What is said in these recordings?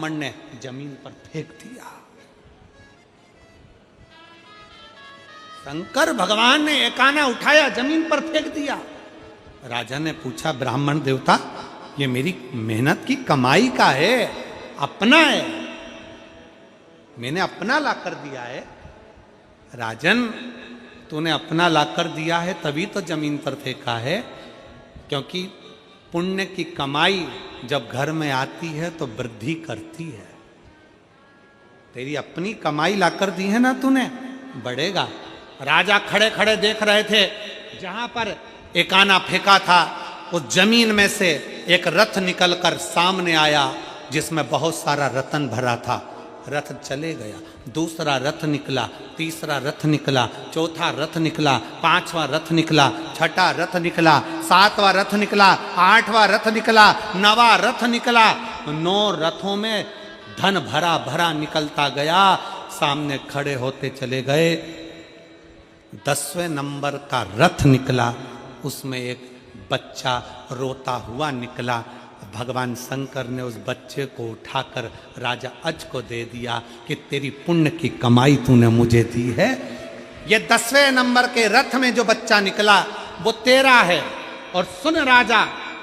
ब्राह्मण ने जमीन पर फेंक दिया। शंकर भगवान ने एक आना उठाया, जमीन पर फेंक दिया। राजा ने पूछा, ब्राह्मण देवता, ये मेरी मेहनत की कमाई का है, अपना है, मैंने अपना लाकर दिया है। राजन, तूने अपना लाकर दिया है तभी तो जमीन पर फेंका है, क्योंकि पुण्य की कमाई जब घर में आती है तो वृद्धि करती है। तेरी अपनी कमाई लाकर दी है ना तूने, बढ़ेगा। राजा खड़े खड़े देख रहे थे, जहां पर एक आना फेंका था उस जमीन में से एक रथ निकलकर सामने आया, जिसमें बहुत सारा रत्न भरा था। रथ चले गया, दूसरा रथ निकला, तीसरा रथ निकला, चौथा रथ निकला, पांचवा रथ निकला, छठा रथ निकला, सातवां रथ निकला, आठवां रथ निकला, नवा रथ निकला। 9 रथों में धन भरा भरा निकलता गया, सामने खड़े होते चले गए। 10वें नंबर का रथ निकला, उसमें एक बच्चा रोता हुआ निकला। भगवान शंकर ने उस बच्चे को उठाकर राजा अज को दे दिया कि तेरी पुण्य की कमाई तूने मुझे दी है। ये 10वें नंबर के रथ में जो बच्चा निकला वो तेरा है। और सुन राजा,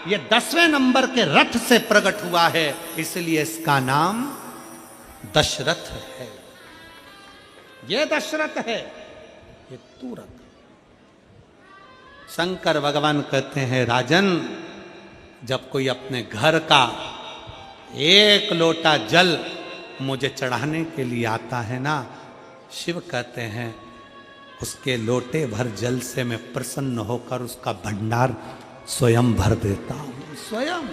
ये 10वें नंबर के रथ से प्रकट हुआ है, इसलिए इसका नाम दशरथ है। ये दशरथ है, ये तू रथ। शंकर भगवान कहते हैं, राजन, जब कोई अपने घर का 1 लोटा जल मुझे चढ़ाने के लिए आता है ना, शिव कहते हैं उसके लोटे भर जल से मैं प्रसन्न होकर उसका भंडार स्वयं भर देता हूं। स्वयं।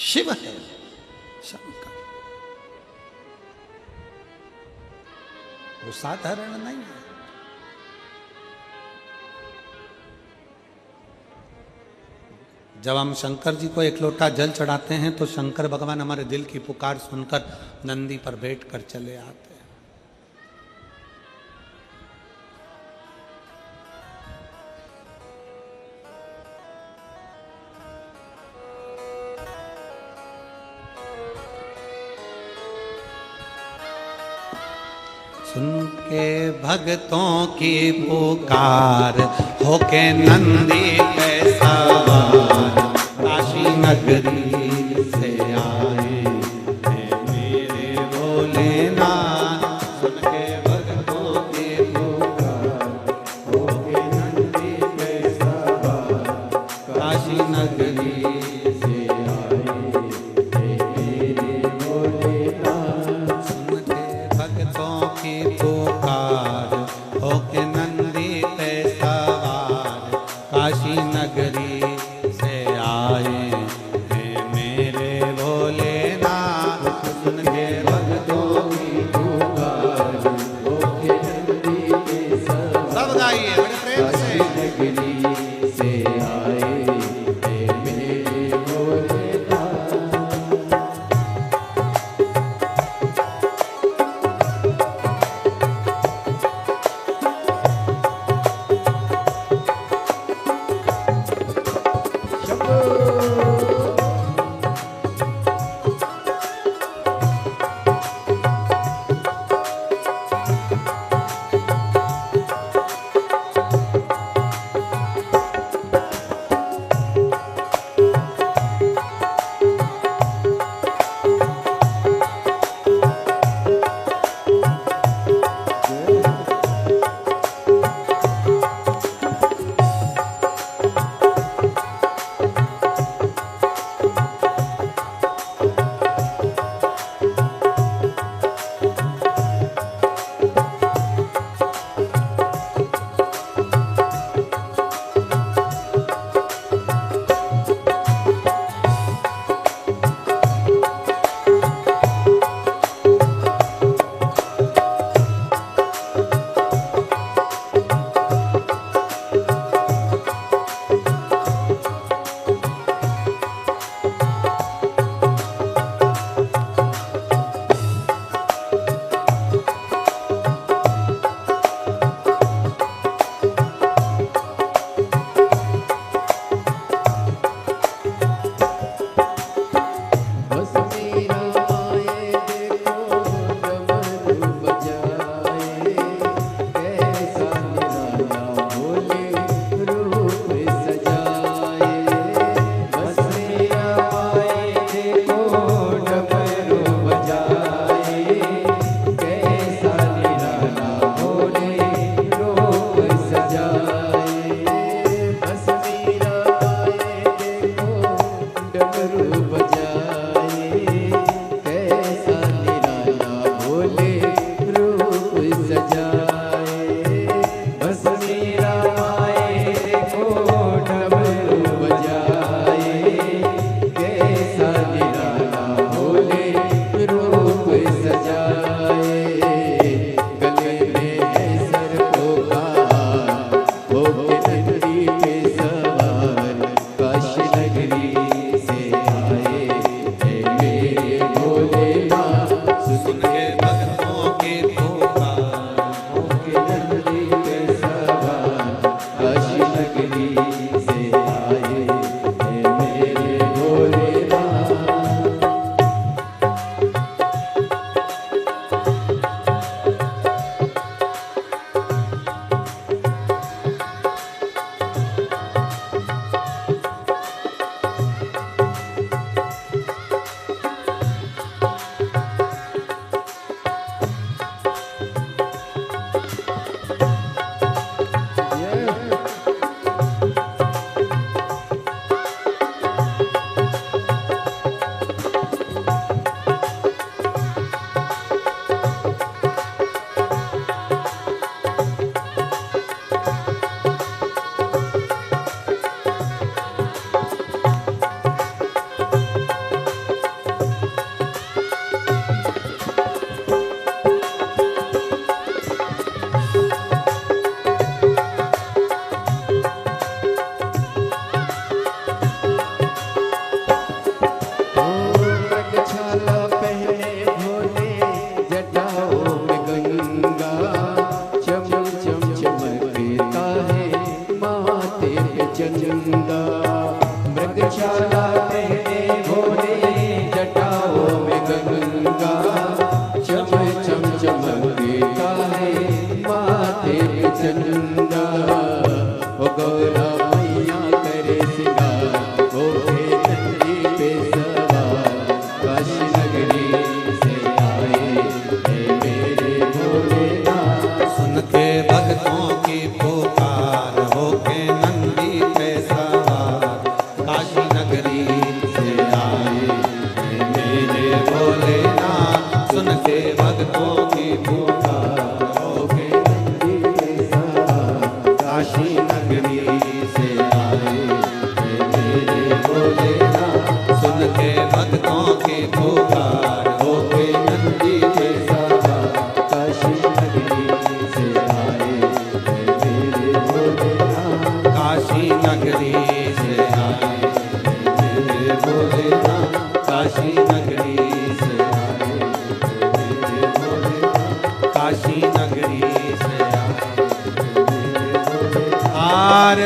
शिव है शंकर, वो साधारण नहीं है। जब हम शंकर जी को 1 लोटा जल चढ़ाते हैं तो शंकर भगवान हमारे दिल की पुकार सुनकर नंदी पर बैठकर चले आते हैं। सुन के भक्तों की पुकार, होके नंदी पे सवार, काशी नगरी से आए हैं मेरे भोलेनाथ। सुन के भक्तों की पुकार, होके नंदी पे सवार, काशी नगरी से आए हैं मेरे भोलेनाथ। सुन के भक्तों की पुकार, होके नंदी पे सवार, काशी नगरी से आए हैं मेरे भोलेनाथ। सुन के भक्तों की पुकार, होके नंदी पे सवार, सब गाइए बड़े प्रेम से, नगरी से आए हैं मेरे भोलेनाथ। शंभो चंदा। मृगशाला पहने भोले जटाओं में गंगा। चम चम चमके काले माथे पे चंदा। ओ गौरा मैया करे सिंगार गोहे नंदी पे सवार। काशी नगरी से आए हे मेरे भोलेनाथ। सुन के भक्तों की पुकार होके नंदी पे सवार। काशी नगरी से आए हे मेरे भोलेनाथ। सुन के भक्तों की पुकार होके नंदी पे सवार। काशी नगरी से आए हे मेरे भोलेनाथ। सुन के भक्तों की पुकार होके नंदी पे सवार। काशी नगरी से आए हे मेरे भोलेनाथ। काशी नगरी से आए हे मेरे भोलेनाथ। काशी नगरी से आए हे मेरे भोलेनाथ। काशी नगरी से आए हे मेरे भोलेनाथ। Are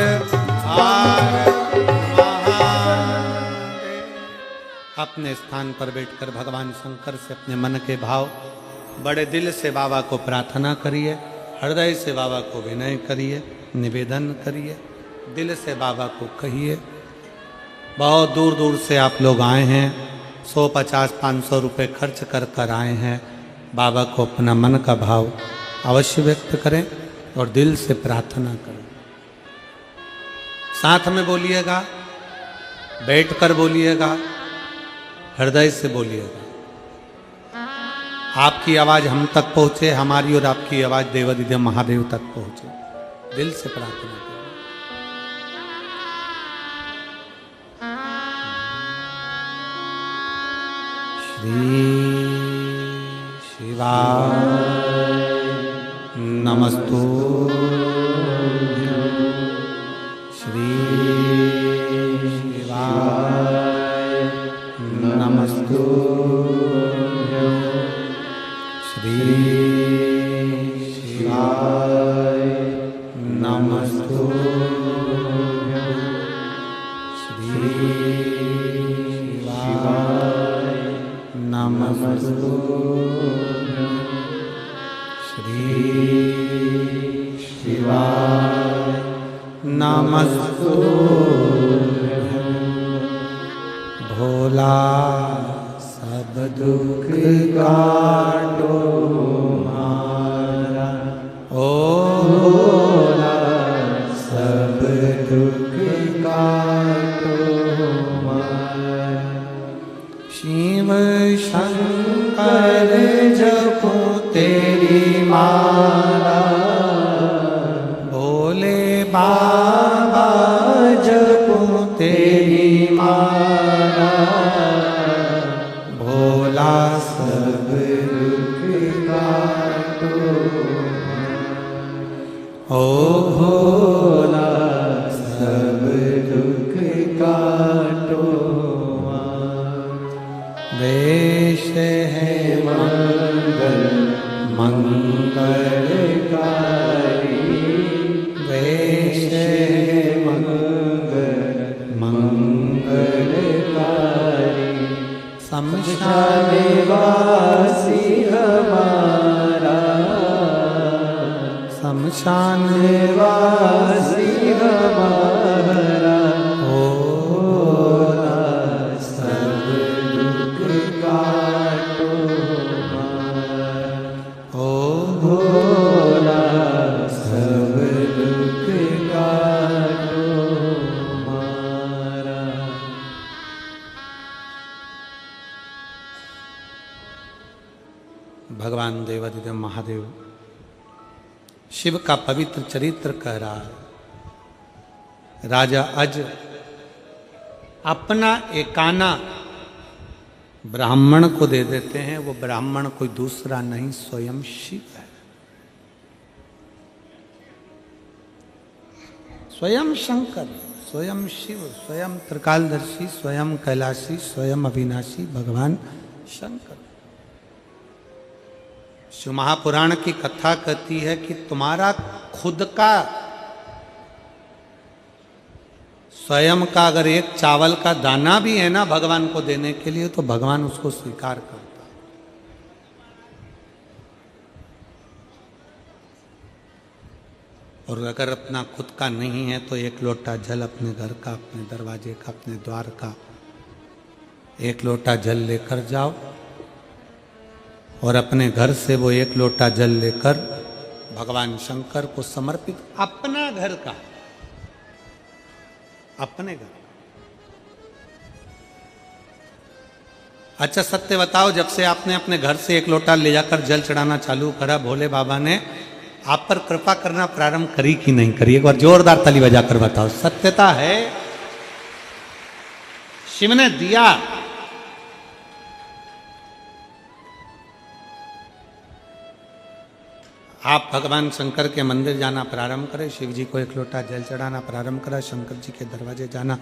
are Mahadev. अपने स्थान पर बैठकर भगवान शंकर से अपने मन के भाव बड़े दिल से बाबा को प्रार्थना करिए, हृदय से बाबा को विनय करिए, निवेदन करिए, दिल से बाबा को कहिए। बहुत दूर दूर से आप लोग आए हैं, 150-500 रुपये खर्च कर कर आए हैं। बाबा को अपना मन का भाव अवश्य व्यक्त करें और दिल से प्रार्थना करें। साथ में बोलिएगा, बैठकर बोलिएगा, हृदय से बोलिएगा। आपकी आवाज हम तक पहुंचे, हमारी और आपकी आवाज देवादिदेव महादेव तक पहुंचे। दिल से प्रार्थना करें। श्री शिवाय नमस्तुभ्यं। श्री शिवाय नमस्तुभ्यं। श्री शिवाय नमस्तुभ्यं। श्री शिवाय नमस्तुभ्यं। श्री शिवाय नमस्तुभ्यं। भोला सब दुख काटो मारा। ओ भोला सब दुख काटो मारा। शिव शंकर जपो तेरी माला। भोले बाबा जपो तेरी माला। भोला सब दुख काटो। ओ भोला सब दुख काटो। वेश है मंगल मंगलकारी। वेश है मंगल मंगलकारी। शमशान वासी हमारा। शमशान वासी हमारा। ओ भोला सब दुख काटो मारा। ओ भोला सब दुख काटो मारा। भगवान देवादिदेव महादेव शिव का पवित्र चरित्र कह रहा है। राजा अज अपना एकाना ब्राह्मण को दे देते हैं। वो ब्राह्मण कोई दूसरा नहीं, स्वयं शिव है। स्वयं शंकर, स्वयं शिव, स्वयं त्रिकालदर्शी, स्वयं कैलाशी, स्वयं अविनाशी भगवान शंकर। शिव महापुराण की कथा कहती है कि तुम्हारा खुद का स्वयं का अगर एक चावल का दाना भी है ना भगवान को देने के लिए, तो भगवान उसको स्वीकार करता। और अगर अपना खुद का नहीं है तो एक लोटा जल अपने घर का, अपने दरवाजे का, अपने द्वार का एक लोटा जल लेकर जाओ, और अपने घर से वो एक लोटा जल लेकर भगवान शंकर को समर्पित, अपना घर का, अपने घर। अच्छा सत्य बताओ, जब से आपने अपने घर से एक लोटा ले जाकर जल चढ़ाना चालू करा, भोले बाबा ने आप पर कृपा करना प्रारंभ करी कि नहीं करी? एक बार जोरदार ताली बजाकर बताओ। सत्यता है शिव ने दिया। आप भगवान शंकर के मंदिर जाना प्रारंभ करें, शिव जी को एक लोटा जल चढ़ाना प्रारंभ करा, शंकर जी के दरवाजे जाना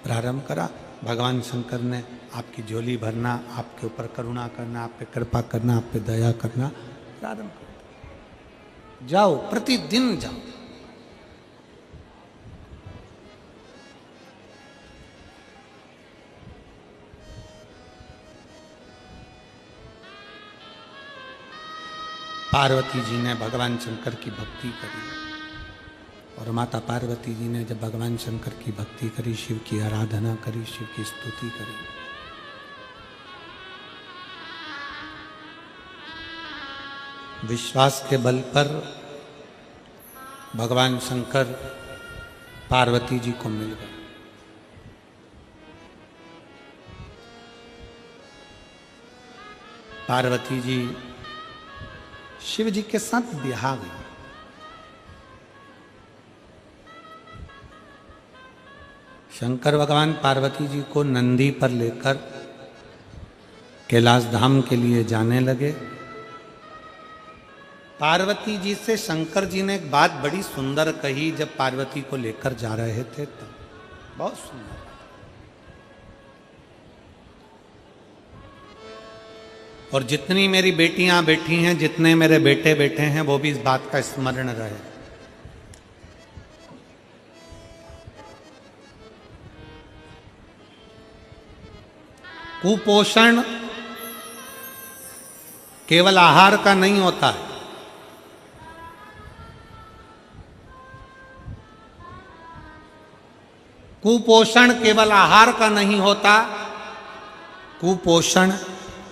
प्रारंभ करा, भगवान शंकर ने आपकी झोली भरना, आपके ऊपर करुणा करना, आप पे कृपा करना, आप पे दया करना प्रारंभ कर। जाओ, प्रतिदिन जाओ। पार्वती जी ने भगवान शंकर की भक्ति करी, और माता पार्वती जी ने जब भगवान शंकर की भक्ति करी, शिव की आराधना करी, शिव की स्तुति करी, विश्वास के बल पर भगवान शंकर पार्वती जी को मिल गए। पार्वती जी शिव जी के साथ ब्याह गई। शंकर भगवान पार्वती जी को नंदी पर लेकर कैलाश धाम के लिए जाने लगे। पार्वती जी से शंकर जी ने एक बात बड़ी सुंदर कही जब पार्वती को लेकर जा रहे थे, तब बहुत सुंदर। और जितनी मेरी बेटियां बैठी हैं, जितने मेरे बेटे बैठे हैं, वो भी इस बात का स्मरण रहे। कुपोषण केवल आहार का नहीं होता है। कुपोषण केवल आहार का नहीं होता, कुपोषण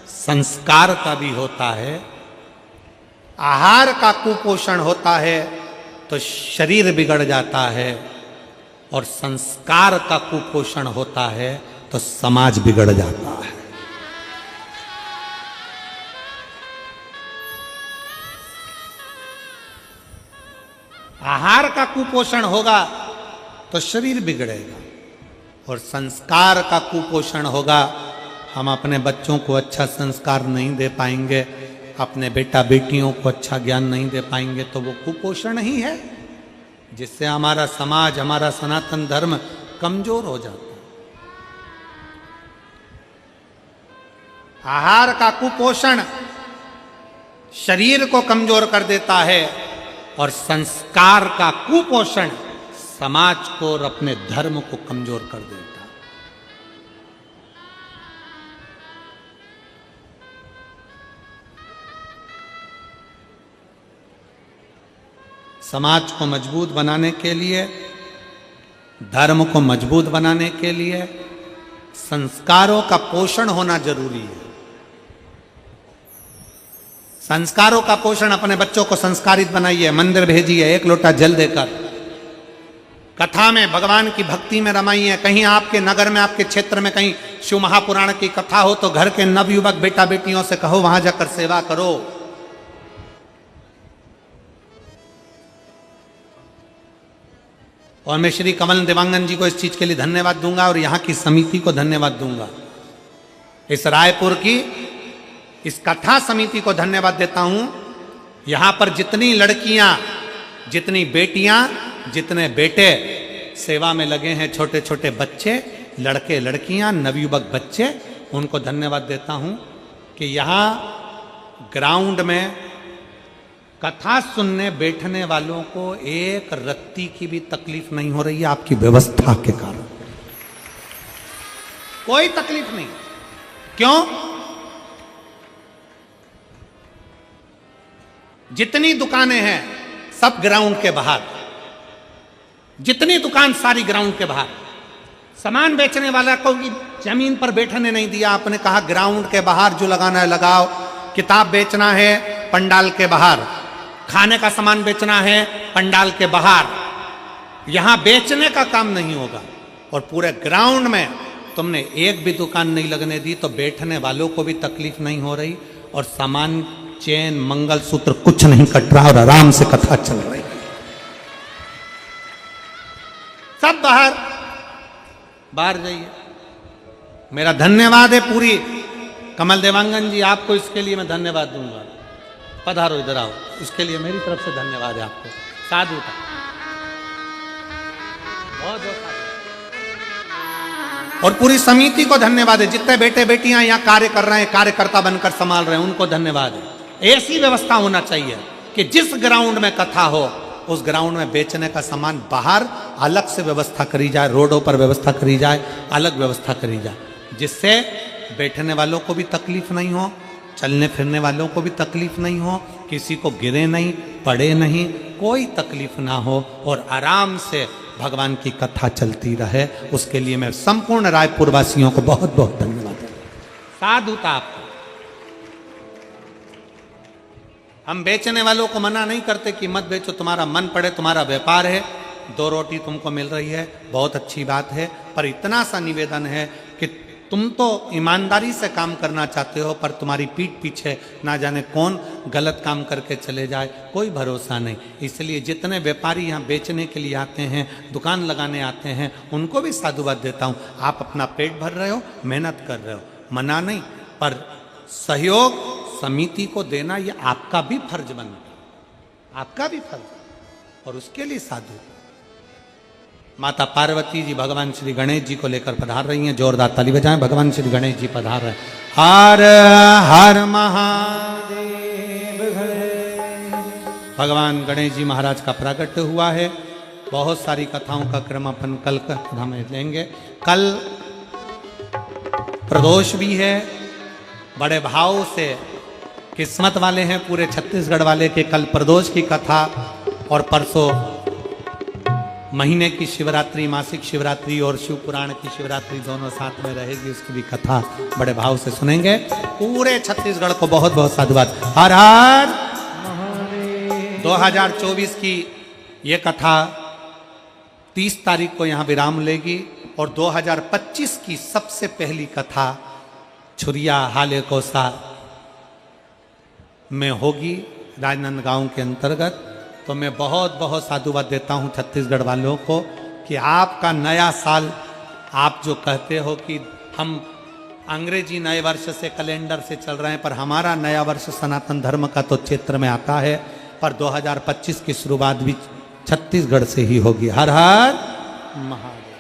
संस्कार का भी होता है। आहार का कुपोषण होता है तो शरीर बिगड़ जाता है, और संस्कार का कुपोषण होता है तो समाज बिगड़ जाता है। आहार का कुपोषण होगा तो शरीर बिगड़ेगा, और संस्कार का कुपोषण होगा, हम अपने बच्चों को अच्छा संस्कार नहीं दे पाएंगे, अपने बेटा बेटियों को अच्छा ज्ञान नहीं दे पाएंगे, तो वो कुपोषण ही है, जिससे हमारा समाज, हमारा सनातन धर्म कमजोर हो जाता है। आहार का कुपोषण शरीर को कमजोर कर देता है, और संस्कार का कुपोषण समाज को और अपने धर्म को कमजोर कर देता है। समाज को मजबूत बनाने के लिए, धर्म को मजबूत बनाने के लिए संस्कारों का पोषण होना जरूरी है। संस्कारों का पोषण, अपने बच्चों को संस्कारित बनाइए, मंदिर भेजिए एक लोटा जल देकर, कथा में भगवान की भक्ति में रमाइए। कहीं आपके नगर में, आपके क्षेत्र में कहीं शिव महापुराण की कथा हो तो घर के नवयुवक बेटा बेटियों से कहो वहां जाकर सेवा करो। और मैं श्री कमल देवांगन जी को इस चीज के लिए धन्यवाद दूंगा, और यहाँ की समिति को धन्यवाद दूंगा। इस रायपुर की इस कथा समिति को धन्यवाद देता हूं। यहां पर जितनी लड़कियां, जितनी बेटियां, जितने बेटे सेवा में लगे हैं, छोटे छोटे बच्चे, लड़के लड़कियां, नवयुवक बच्चे, उनको धन्यवाद देता हूं कि यहां ग्राउंड में कथा सुनने बैठने वालों को एक रत्ती की भी तकलीफ नहीं हो रही है आपकी व्यवस्था के कारण। कोई तकलीफ नहीं। क्यों? जितनी दुकानें हैं सब ग्राउंड के बाहर, जितनी दुकान सारी ग्राउंड के बाहर। सामान बेचने वाला को भी जमीन पर बैठने नहीं दिया, आपने कहा ग्राउंड के बाहर जो लगाना है लगाओ। किताब बेचना है पंडाल के बाहर, खाने का सामान बेचना है पंडाल के बाहर। यहां बेचने का काम नहीं होगा। और पूरे ग्राउंड में तुमने एक भी दुकान नहीं लगने दी तो बैठने वालों को भी तकलीफ नहीं हो रही, और सामान, चेन, मंगलसूत्र कुछ नहीं कट रहा और आराम से कथा चल रही। सब बाहर बाहर जाइए। मेरा धन्यवाद है पूरी कमल देवांगन जी, आपको इसके लिए मैं धन्यवाद दूंगा। पधारो, इधर आओ, इसके लिए मेरी तरफ से धन्यवाद है आपको। साधु का बहुत और पूरी समिति को धन्यवाद है। जितने बेटे बेटियां यहाँ कार्य कर रहे हैं, कार्यकर्ता बनकर संभाल रहे हैं, उनको धन्यवाद है। ऐसी व्यवस्था होना चाहिए कि जिस ग्राउंड में कथा हो उस ग्राउंड में बेचने का सामान बाहर अलग से व्यवस्था करी जाए, रोडों पर व्यवस्था करी जाए, अलग व्यवस्था करी जाए, जिससे बैठने वालों को भी तकलीफ नहीं हो, चलने फिरने वालों को भी तकलीफ नहीं हो, किसी को गिरे नहीं, पड़े नहीं, कोई तकलीफ ना हो और आराम से भगवान की कथा चलती रहे। उसके लिए मैं संपूर्ण रायपुर वासियों को बहुत बहुत धन्यवाद देता हूं। साधुता आपको। हम बेचने वालों को मना नहीं करते कि मत बेचो, तुम्हारा मन पड़े, तुम्हारा व्यापार है, 2 रोटी तुमको मिल रही है, बहुत अच्छी बात है। पर इतना सा निवेदन है कि तुम तो ईमानदारी से काम करना चाहते हो, पर तुम्हारी पीठ पीछे ना जाने कौन गलत काम करके चले जाए, कोई भरोसा नहीं। इसलिए जितने व्यापारी यहाँ बेचने के लिए आते हैं, दुकान लगाने आते हैं, उनको भी साधुवाद देता हूँ। आप अपना पेट भर रहे हो, मेहनत कर रहे हो, मना नहीं, पर सहयोग समिति को देना ये आपका भी फर्ज बनता है, आपका भी फर्ज। और उसके लिए साधु माता पार्वती जी भगवान श्री गणेश जी को लेकर पधार रही हैं। जोरदार ताली बजाएं, भगवान श्री गणेश जी पधार रहे हैं। हर हर महादेव हर। भगवान गणेश जी महाराज का प्राकट्य हुआ है। बहुत सारी कथाओं का क्रम अपन कल हम लेंगे। कल प्रदोष भी है। बड़े भाव से किस्मत वाले हैं पूरे छत्तीसगढ़ वाले के कल प्रदोष की कथा, और परसों महीने की शिवरात्रि, मासिक शिवरात्रि और शिव पुराण की शिवरात्रि दोनों साथ में रहेगी। उसकी भी कथा बड़े भाव से सुनेंगे। पूरे छत्तीसगढ़ को बहुत बहुत साधुवाद। हर हर 2024 की ये कथा 30 तारीख को यहाँ विराम लेगी, और 2025 की सबसे पहली कथा छुरिया हाले कोसा में होगी, राजनांदगांव के अंतर्गत। तो मैं बहुत बहुत साधुवाद देता हूं छत्तीसगढ़ वालों को कि आपका नया साल, आप जो कहते हो कि हम अंग्रेजी नए वर्ष से कैलेंडर से चल रहे हैं, पर हमारा नया वर्ष सनातन धर्म का तो क्षेत्र में आता है, पर 2025 की शुरुआत भी छत्तीसगढ़ से ही होगी। हर हर महादेव।